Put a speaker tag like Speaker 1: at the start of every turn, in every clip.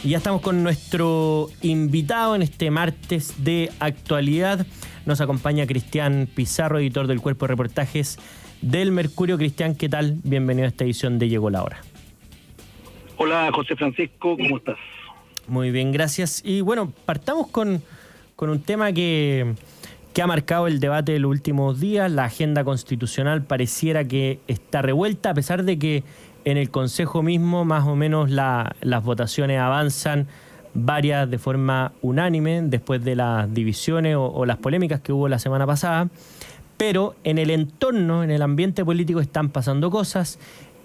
Speaker 1: Y ya estamos con nuestro invitado en este martes de actualidad. Nos acompaña Cristian Pizarro, editor del Cuerpo de Reportajes del Mercurio. Cristian, ¿qué tal? Bienvenido a esta edición de Llegó la Hora.
Speaker 2: Hola, José Francisco, ¿cómo estás?
Speaker 1: Muy bien, gracias. Y bueno, partamos con un tema que ha marcado el debate de los últimos días. La agenda constitucional pareciera que está revuelta, a pesar de que en el Consejo mismo más o menos las votaciones avanzan, varias de forma unánime, después de las divisiones o las polémicas que hubo la semana pasada. Pero en el entorno, en el ambiente político están pasando cosas,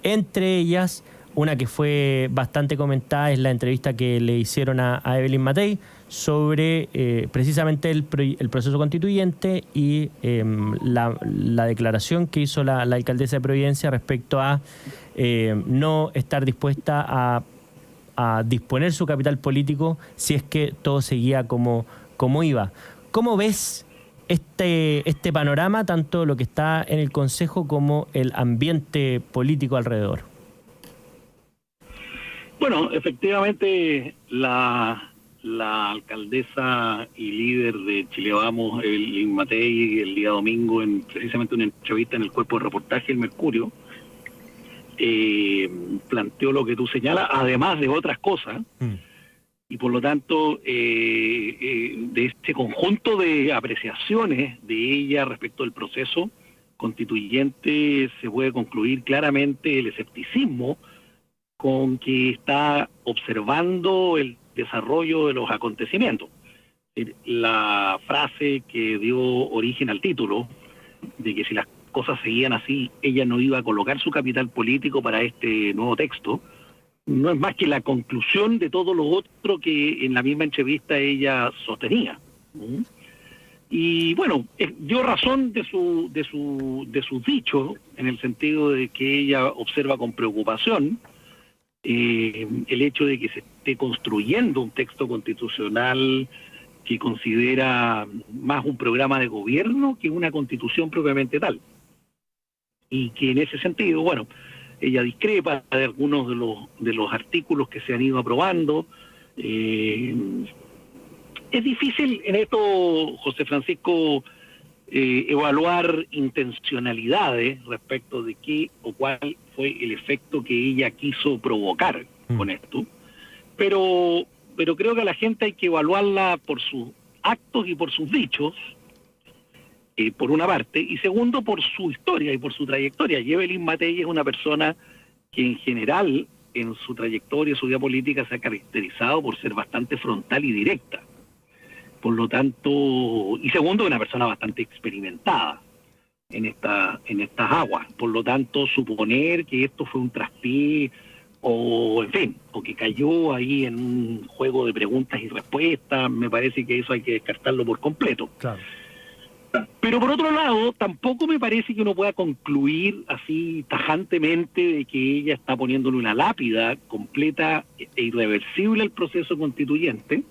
Speaker 1: entre ellas una que fue bastante comentada es la entrevista que le hicieron a Evelyn Matei sobre precisamente el proceso constituyente y la declaración que hizo la alcaldesa de Providencia respecto a no estar dispuesta a disponer su capital político si es que todo seguía como iba. ¿Cómo ves este panorama, tanto lo que está en el Consejo como el ambiente político alrededor?
Speaker 2: Bueno, efectivamente la alcaldesa y líder de Chile Vamos, Evelyn Matei, el día domingo, en precisamente una entrevista en el Cuerpo de Reportaje El Mercurio, planteó lo que tú señalas, además de otras cosas, y por lo tanto de este conjunto de apreciaciones de ella respecto al proceso constituyente se puede concluir claramente el escepticismo con que está observando el desarrollo de los acontecimientos. La frase que dio origen al título, de que si las cosas seguían así, ella no iba a colocar su capital político para este nuevo texto, no es más que la conclusión de todo lo otro que en la misma entrevista ella sostenía. Y bueno, dio razón de sus dichos, en el sentido de que ella observa con preocupación el hecho de que se esté construyendo un texto constitucional que considera más un programa de gobierno que una constitución propiamente tal. Y que en ese sentido, bueno, ella discrepa de algunos de los artículos que se han ido aprobando. Es difícil en esto, José Francisco, evaluar intencionalidades respecto de qué o cuál fue el efecto que ella quiso provocar con esto, pero creo que a la gente hay que evaluarla por sus actos y por sus dichos, por una parte, y segundo, por su historia y por su trayectoria. Y Evelyn Matei es una persona que en general, en su trayectoria, su vida política, se ha caracterizado por ser bastante frontal y directa. Por lo tanto, y segundo, una persona bastante experimentada en estas aguas. Por lo tanto, suponer que esto fue un traspié o, en fin, o que cayó ahí en un juego de preguntas y respuestas, me parece que eso hay que descartarlo por completo. Claro. Pero por otro lado, tampoco me parece que uno pueda concluir así tajantemente de que ella está poniéndole una lápida completa e irreversible al proceso constituyente,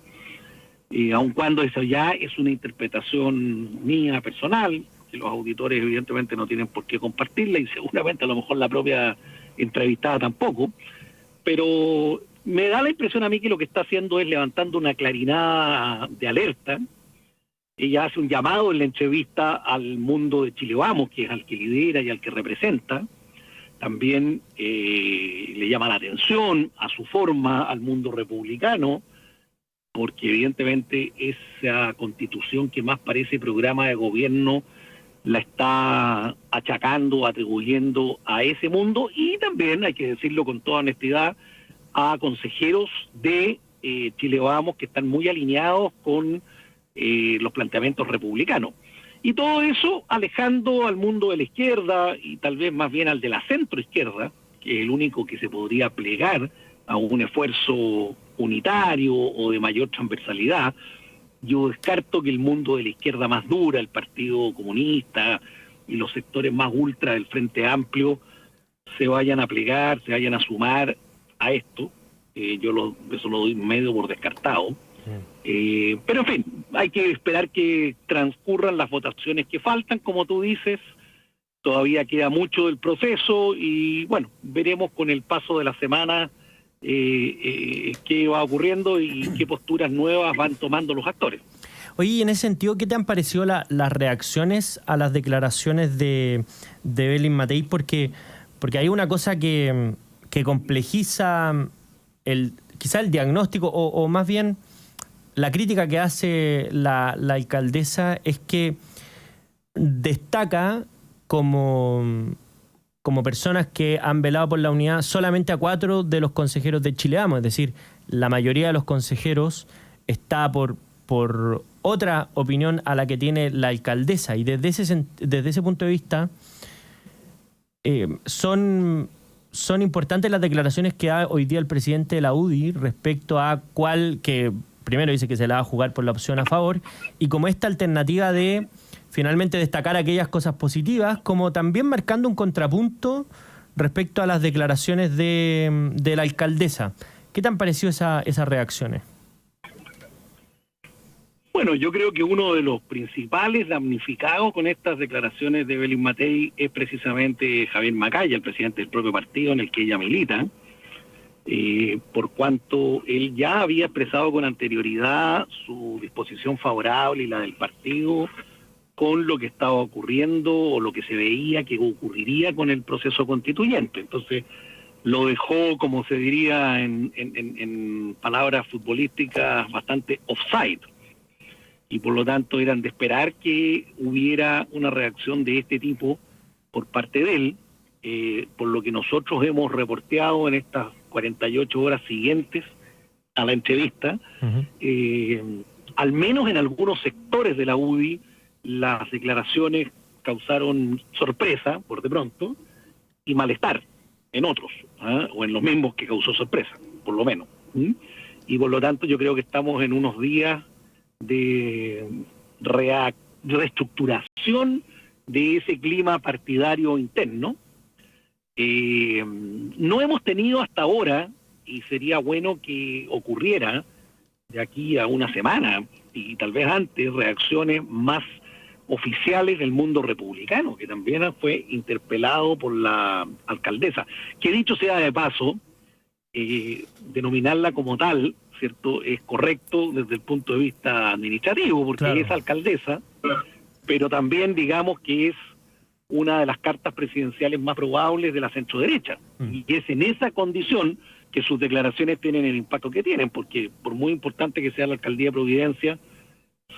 Speaker 2: aun cuando eso ya es una interpretación mía personal, que los auditores evidentemente no tienen por qué compartirla y seguramente a lo mejor la propia entrevistada tampoco, pero me da la impresión a mí que lo que está haciendo es levantando una clarinada de alerta. Ella hace un llamado en la entrevista al mundo de Chile Vamos, que es al que lidera y al que representa. También le llama la atención a su forma al mundo republicano, porque evidentemente esa constitución que más parece programa de gobierno la está achacando, atribuyendo a ese mundo, y también, hay que decirlo con toda honestidad, a consejeros de Chile Vamos que están muy alineados con los planteamientos republicanos. Y todo eso alejando al mundo de la izquierda y tal vez más bien al de la centroizquierda, que es el único que se podría plegar a un esfuerzo unitario o de mayor transversalidad. Yo descarto que el mundo de la izquierda más dura, el Partido Comunista y los sectores más ultra del Frente Amplio, se vayan a plegar, se vayan a sumar a esto. Eso lo doy medio por descartado. Pero en fin, hay que esperar que transcurran las votaciones que faltan, como tú dices. Todavía queda mucho del proceso y bueno, veremos con el paso de la semana qué va ocurriendo y qué posturas nuevas van tomando los actores.
Speaker 1: Oye, y en ese sentido, ¿qué te han parecido las reacciones a las declaraciones de Evelyn Matei? Porque hay una cosa que complejiza quizá el diagnóstico, o más bien la crítica que hace la alcaldesa es que destaca como personas que han velado por la unidad solamente a 4 de los consejeros de Chile Vamos, es decir, la mayoría de los consejeros está por otra opinión a la que tiene la alcaldesa, y desde ese punto de vista son importantes las declaraciones que da hoy día el presidente de la UDI respecto a que primero dice que se la va a jugar por la opción a favor, y como esta alternativa de finalmente destacar aquellas cosas positivas, como también marcando un contrapunto respecto a las declaraciones de la alcaldesa. ¿Qué te han parecido esas reacciones?
Speaker 2: Bueno, yo creo que uno de los principales damnificados con estas declaraciones de Evelyn Matei es precisamente Javier Macaya, el presidente del propio partido en el que ella milita, por cuanto él ya había expresado con anterioridad su disposición favorable y la del partido con lo que estaba ocurriendo o lo que se veía que ocurriría con el proceso constituyente. Entonces lo dejó, como se diría en palabras futbolísticas, bastante offside. Y por lo tanto eran de esperar que hubiera una reacción de este tipo por parte de él, por lo que nosotros hemos reporteado en estas 48 horas siguientes a la entrevista. Al menos en algunos sectores de la UDI las declaraciones causaron sorpresa, por de pronto, y malestar en otros, o en los mismos que causó sorpresa, por lo menos. Y por lo tanto yo creo que estamos en unos días de reestructuración de ese clima partidario interno. No hemos tenido hasta ahora, y sería bueno que ocurriera de aquí a una semana y tal vez antes, reacciones más oficiales del mundo republicano, que también fue interpelado por la alcaldesa, que dicho sea de paso, denominarla como tal, ¿cierto?, es correcto desde el punto de vista administrativo, porque claro, es alcaldesa, pero también digamos que es una de las cartas presidenciales más probables de la centroderecha, y es en esa condición que sus declaraciones tienen el impacto que tienen, porque por muy importante que sea la alcaldía de Providencia,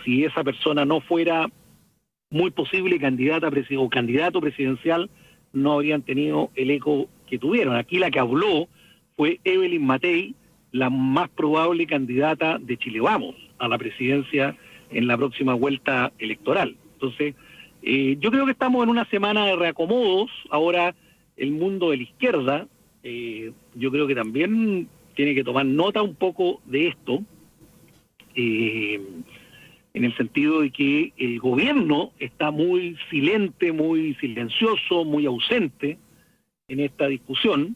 Speaker 2: si esa persona no fuera muy posible candidata o candidato presidencial, no habrían tenido el eco que tuvieron. Aquí la que habló fue Evelyn Matei, la más probable candidata de Chile Vamos a la presidencia en la próxima vuelta electoral. Entonces, yo creo que estamos en una semana de reacomodos. Ahora el mundo de la izquierda, yo creo que también tiene que tomar nota un poco de esto, en el sentido de que el gobierno está muy silente, muy silencioso, muy ausente en esta discusión,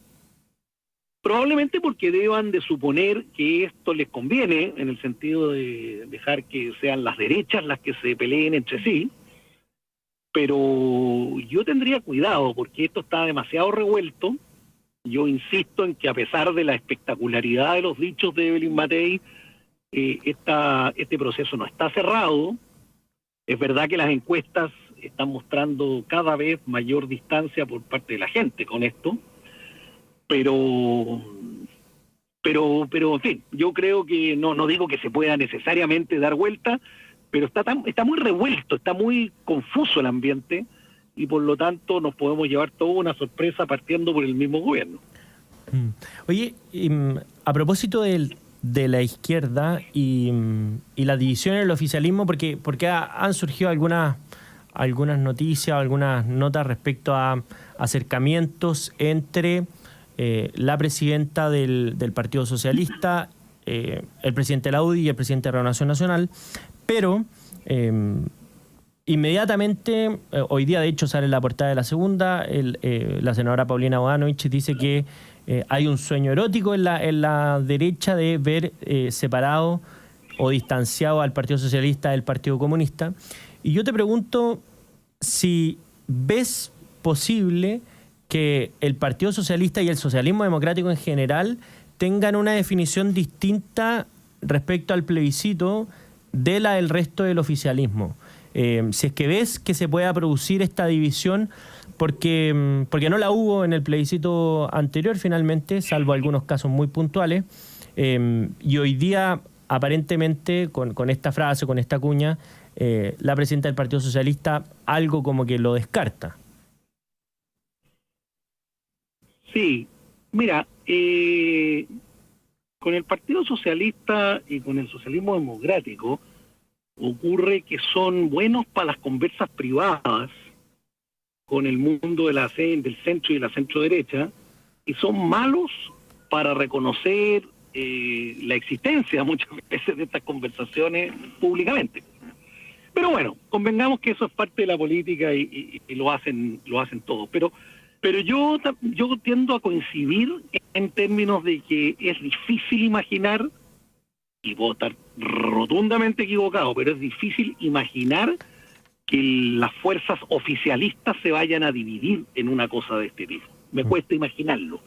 Speaker 2: probablemente porque deban de suponer que esto les conviene, en el sentido de dejar que sean las derechas las que se peleen entre sí, pero yo tendría cuidado porque esto está demasiado revuelto. Yo insisto en que a pesar de la espectacularidad de los dichos de Evelyn Matei, este proceso no está cerrado. Es verdad que las encuestas están mostrando cada vez mayor distancia por parte de la gente con esto, pero en fin, yo creo que no digo que se pueda necesariamente dar vuelta, pero está muy revuelto, está muy confuso el ambiente, y por lo tanto nos podemos llevar toda una sorpresa partiendo por el mismo gobierno.
Speaker 1: Oye, a propósito de la izquierda y la división en el oficialismo, porque han surgido algunas noticias, algunas notas respecto a acercamientos entre la presidenta del Partido Socialista, el presidente de la UDI y el presidente de Renovación Nacional, pero inmediatamente, hoy día de hecho sale en la portada de La Segunda, la senadora Paulina Bodanovich dice que hay un sueño erótico en la derecha de ver separado o distanciado al Partido Socialista del Partido Comunista. Y yo te pregunto si ves posible que el Partido Socialista y el socialismo democrático en general tengan una definición distinta respecto al plebiscito de la del resto del oficialismo. Si es que ves que se pueda producir esta división, porque no la hubo en el plebiscito anterior finalmente, salvo algunos casos muy puntuales, y hoy día aparentemente con esta frase, con esta cuña, la presidenta del Partido Socialista algo como que lo descarta.
Speaker 2: Sí, mira, con el Partido Socialista y con el socialismo democrático ocurre que son buenos para las conversas privadas con el mundo de del centro y de la centro-derecha, y son malos para reconocer la existencia muchas veces de estas conversaciones públicamente. Pero bueno, convengamos que eso es parte de la política y lo hacen todos. Pero yo tiendo a coincidir en términos de que es difícil imaginar, y puedo estar rotundamente equivocado, pero es difícil imaginar que las fuerzas oficialistas se vayan a dividir en una cosa de este tipo. Me cuesta imaginarlo.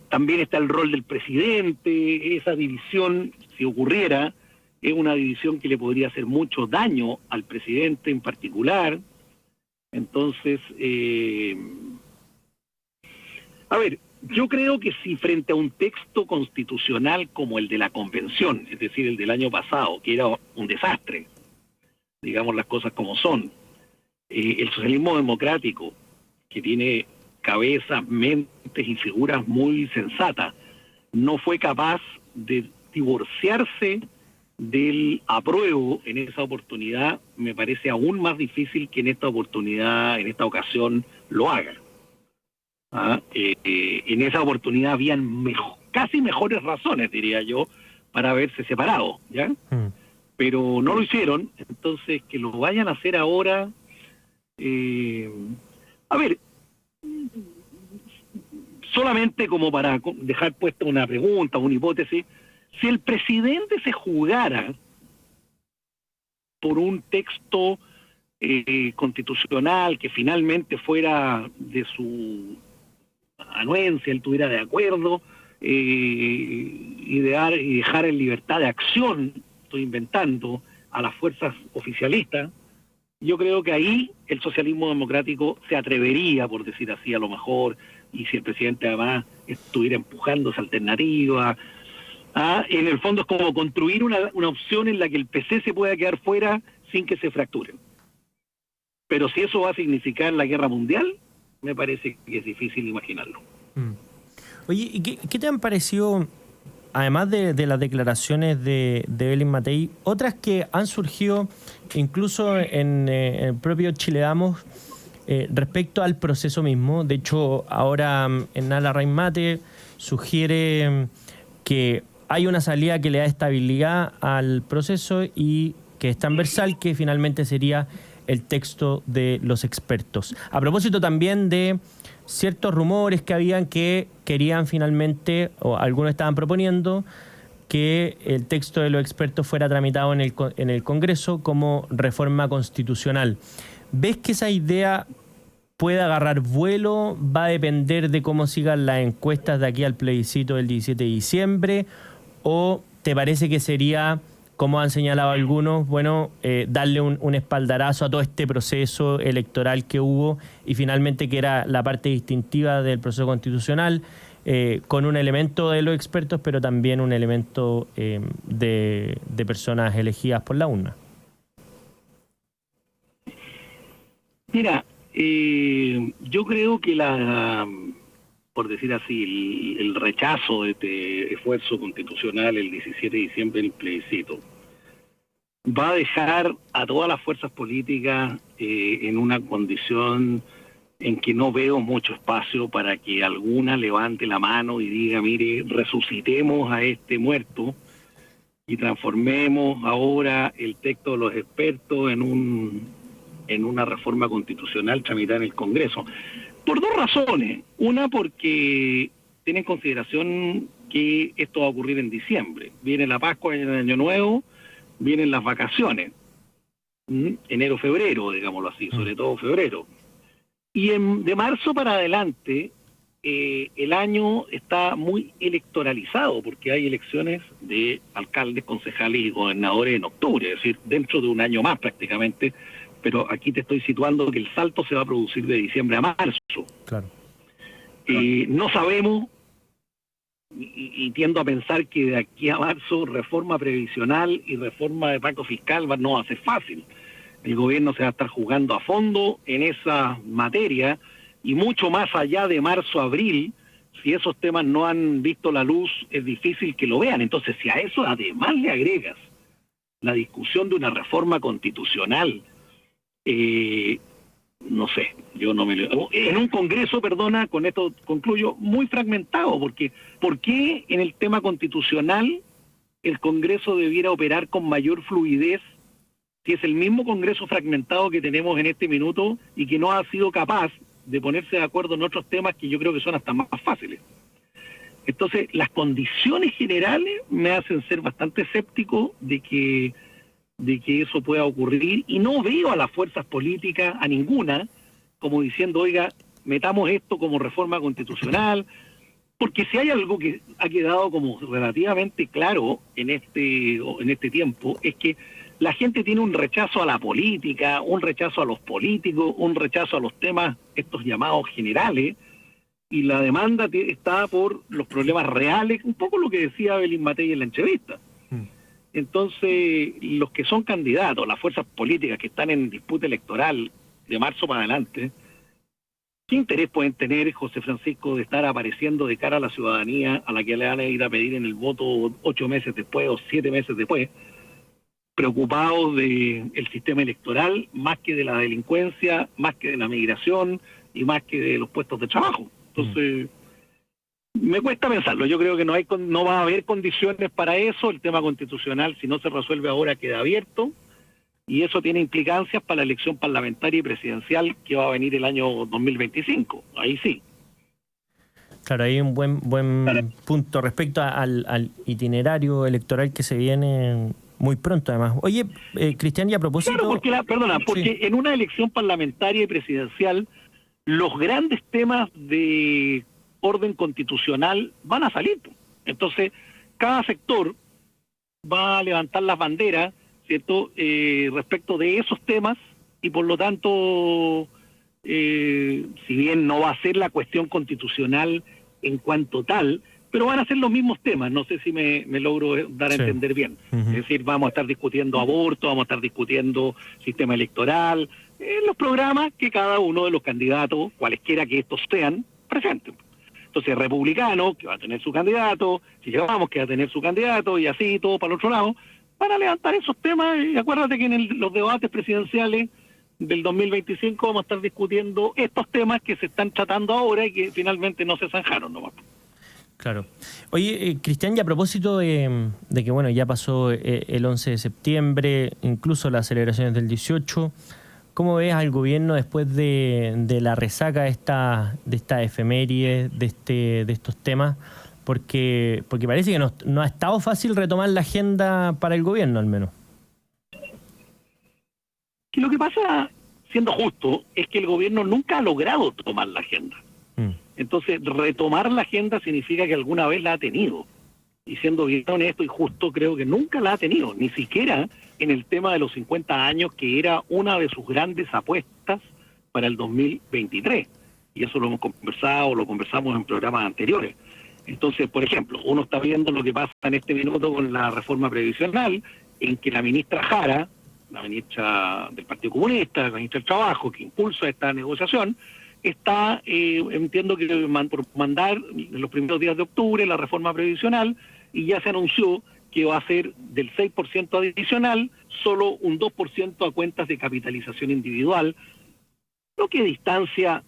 Speaker 2: También está el rol del presidente. Esa división, si ocurriera, es una división que le podría hacer mucho daño al presidente en particular. Entonces, a ver, yo creo que si frente a un texto constitucional como el de la Convención, es decir, el del año pasado, que era un desastre, digamos las cosas como son, el socialismo democrático, que tiene cabezas, mentes y figuras muy sensatas, no fue capaz de divorciarse del apruebo en esa oportunidad, me parece aún más difícil que en esta oportunidad, en esta ocasión, lo haga. En esa oportunidad habían casi mejores razones, diría yo, para haberse separado, ¿ya? Pero no lo hicieron, entonces que lo vayan a hacer ahora. A ver, solamente como para dejar puesta una pregunta, una hipótesis, si el presidente se jugara por un texto constitucional que finalmente fuera de su anuencia, él estuviera de acuerdo, y dejar en libertad de acción, estoy inventando, a las fuerzas oficialistas, yo creo que ahí el socialismo democrático se atrevería, por decir así, a lo mejor, y si el presidente además estuviera empujando esa alternativa, en el fondo es como construir una opción en la que el PC se pueda quedar fuera sin que se fracturen. Pero si eso va a significar la guerra mundial, me parece que es difícil imaginarlo.
Speaker 1: Oye, ¿y qué te han parecido, además de las declaraciones de Evelyn Matei, otras que han surgido incluso en el propio Chile Vamos respecto al proceso mismo? De hecho, ahora Hernán Larraín Mate sugiere que hay una salida que le da estabilidad al proceso y que es transversal, que finalmente sería el texto de los expertos. A propósito también de ciertos rumores que habían que querían finalmente, o algunos estaban proponiendo, que el texto de los expertos fuera tramitado en el Congreso como reforma constitucional. ¿Ves que esa idea puede agarrar vuelo? ¿Va a depender de cómo sigan las encuestas de aquí al plebiscito del 17 de diciembre? ¿O te parece que sería, como han señalado algunos, bueno, darle un espaldarazo a todo este proceso electoral que hubo y finalmente que era la parte distintiva del proceso constitucional, con un elemento de los expertos, pero también un elemento de personas elegidas por la urna?
Speaker 2: Mira, yo creo que por decir así, el rechazo de este esfuerzo constitucional el 17 de diciembre en el plebiscito va a dejar a todas las fuerzas políticas en una condición en que no veo mucho espacio para que alguna levante la mano y diga, mire, resucitemos a este muerto y transformemos ahora el texto de los expertos en una reforma constitucional tramitada en el Congreso. Por dos razones. Una, porque tiene en consideración que esto va a ocurrir en diciembre. Viene la Pascua, viene el Año Nuevo, vienen las vacaciones. Enero, febrero, digámoslo así, sobre todo febrero. Y de marzo para adelante, el año está muy electoralizado, porque hay elecciones de alcaldes, concejales y gobernadores en octubre, es decir, dentro de un año más prácticamente, pero aquí te estoy situando que el salto se va a producir de diciembre a marzo.
Speaker 1: Claro.
Speaker 2: No sabemos, y tiendo a pensar que de aquí a marzo reforma previsional y reforma de pacto fiscal no va a ser fácil. El gobierno se va a estar jugando a fondo en esa materia y mucho más allá de marzo-abril, si esos temas no han visto la luz, es difícil que lo vean. Entonces, si a eso además le agregas la discusión de una reforma constitucional, no sé, yo no me lo... En un Congreso, perdona, con esto concluyo, muy fragmentado, porque ¿por qué en el tema constitucional el Congreso debiera operar con mayor fluidez si es el mismo Congreso fragmentado que tenemos en este minuto y que no ha sido capaz de ponerse de acuerdo en otros temas que yo creo que son hasta más fáciles? Entonces, las condiciones generales me hacen ser bastante escéptico de que eso pueda ocurrir, y no veo a las fuerzas políticas, a ninguna, como diciendo, oiga, metamos esto como reforma constitucional, porque si hay algo que ha quedado como relativamente claro en este tiempo, es que la gente tiene un rechazo a la política, un rechazo a los políticos, un rechazo a los temas, estos llamados generales, y la demanda está por los problemas reales, un poco lo que decía Belín Matei en la entrevista. Entonces, los que son candidatos, las fuerzas políticas que están en disputa electoral de marzo para adelante, ¿qué interés pueden tener, José Francisco, de estar apareciendo de cara a la ciudadanía a la que le van a ir a pedir en el voto 8 meses después o 7 meses después, preocupados del sistema electoral más que de la delincuencia, más que de la migración y más que de los puestos de trabajo? Entonces... me cuesta pensarlo. Yo creo que no va a haber condiciones para eso. El tema constitucional, si no se resuelve ahora, queda abierto, y eso tiene implicancias para la elección parlamentaria y presidencial que va a venir el año 2025. Ahí sí.
Speaker 1: Claro, hay un buen punto respecto al itinerario electoral que se viene muy pronto, además. Oye, Cristian, y a propósito...
Speaker 2: Claro, porque sí, en una elección parlamentaria y presidencial, los grandes temas de orden constitucional van a salir. Entonces, cada sector va a levantar las banderas, ¿cierto?, respecto de esos temas, y por lo tanto, si bien no va a ser la cuestión constitucional en cuanto tal, pero van a ser los mismos temas. No sé si me logro dar a entender bien. Es decir, vamos a estar discutiendo aborto, vamos a estar discutiendo sistema electoral, los programas que cada uno de los candidatos, cualesquiera que estos sean, presenten. Entonces, republicano, que va a tener su candidato, si llevamos, que va a tener su candidato, y así todo para el otro lado, van a levantar esos temas. Y acuérdate que en los debates presidenciales del 2025 vamos a estar discutiendo estos temas que se están tratando ahora y que finalmente no se zanjaron nomás.
Speaker 1: Claro. Oye, Cristian, y a propósito de que, bueno, ya pasó el 11 de septiembre, incluso las celebraciones del 18, ¿cómo ves al gobierno después de la resaca de esta efeméride, de estos temas? Porque parece que no ha estado fácil retomar la agenda para el gobierno, al menos.
Speaker 2: Y lo que pasa, siendo justo, es que el gobierno nunca ha logrado tomar la agenda. Entonces, retomar la agenda significa que alguna vez la ha tenido. Y siendo bien honesto y justo, creo que nunca la ha tenido, ni siquiera en el tema de los 50 años, que era una de sus grandes apuestas para el 2023. Y eso lo hemos conversado, lo conversamos en programas anteriores. Entonces, por ejemplo, uno está viendo lo que pasa en este minuto con la reforma previsional, en que la ministra Jara, la ministra del Partido Comunista, la ministra del Trabajo, que impulsa esta negociación, está, entiendo que por mandar en los primeros días de octubre la reforma previsional, y ya se anunció que va a ser del 6% adicional, solo un 2% a cuentas de capitalización individual, lo que distancia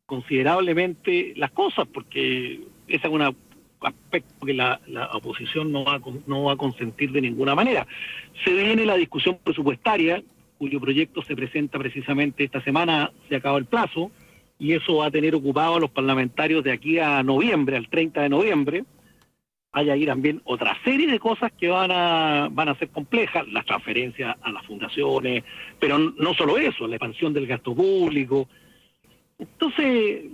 Speaker 2: considerablemente las cosas, porque ese es un aspecto que la oposición no va a consentir de ninguna manera. Se viene la discusión presupuestaria, cuyo proyecto se presenta precisamente esta semana, se acaba el plazo, y eso va a tener ocupado a los parlamentarios de aquí a noviembre, al 30 de noviembre. Hay ahí también otra serie de cosas que van a ser complejas, las transferencias a las fundaciones, pero no solo eso, la expansión del gasto público. Entonces,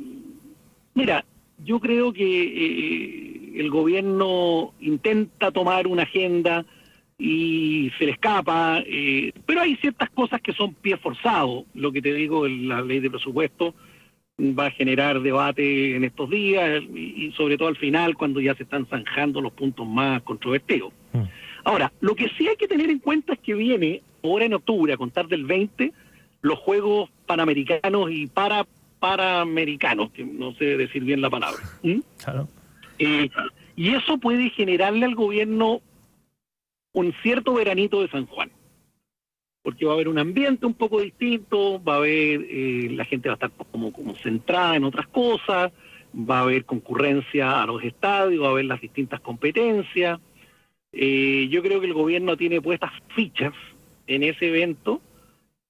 Speaker 2: mira, yo creo que el gobierno intenta tomar una agenda y se le escapa, pero hay ciertas cosas que son pie forzado. Lo que te digo, la ley de presupuesto va a generar debate en estos días y sobre todo al final, cuando ya se están zanjando los puntos más controvertidos. Ahora, lo que sí hay que tener en cuenta es que viene ahora en octubre, a contar del 20, los Juegos Panamericanos y Paramericanos, que no sé decir bien la palabra.
Speaker 1: Claro.
Speaker 2: Y eso puede generarle al gobierno un cierto veranito de San Juan, porque va a haber un ambiente un poco distinto, va a haber, la gente va a estar como centrada en otras cosas, va a haber concurrencia a los estadios, va a haber las distintas competencias. Yo creo que el gobierno tiene puestas fichas en ese evento,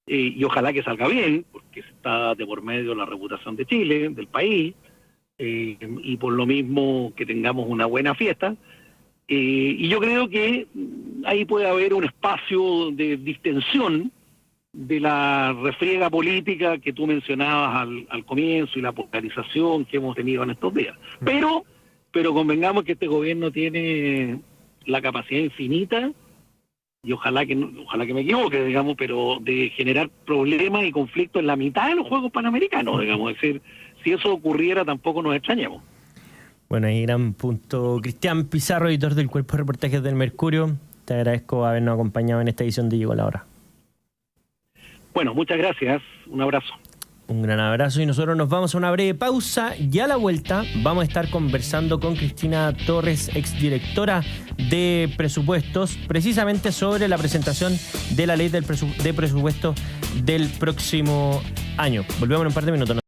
Speaker 2: y ojalá que salga bien, porque está de por medio la reputación de Chile, del país, y por lo mismo que tengamos una buena fiesta. Y yo creo que ahí puede haber un espacio de distensión de la refriega política que tú mencionabas al comienzo y la polarización que hemos tenido en estos días. Pero convengamos que este gobierno tiene la capacidad infinita, y ojalá que me equivoque, digamos, pero de generar problemas y conflictos en la mitad de los Juegos Panamericanos, digamos. Es decir, si eso ocurriera tampoco nos extrañemos.
Speaker 1: Bueno, ahí gran punto. Cristian Pizarro, editor del Cuerpo de Reportajes del Mercurio, te agradezco habernos acompañado en esta edición de Llegó la Hora.
Speaker 2: Bueno, muchas gracias. Un abrazo.
Speaker 1: Un gran abrazo y nosotros nos vamos a una breve pausa y a la vuelta vamos a estar conversando con Cristina Torres, exdirectora de presupuestos, precisamente sobre la presentación de la ley de presupuesto del próximo año. Volvemos en un par de minutos.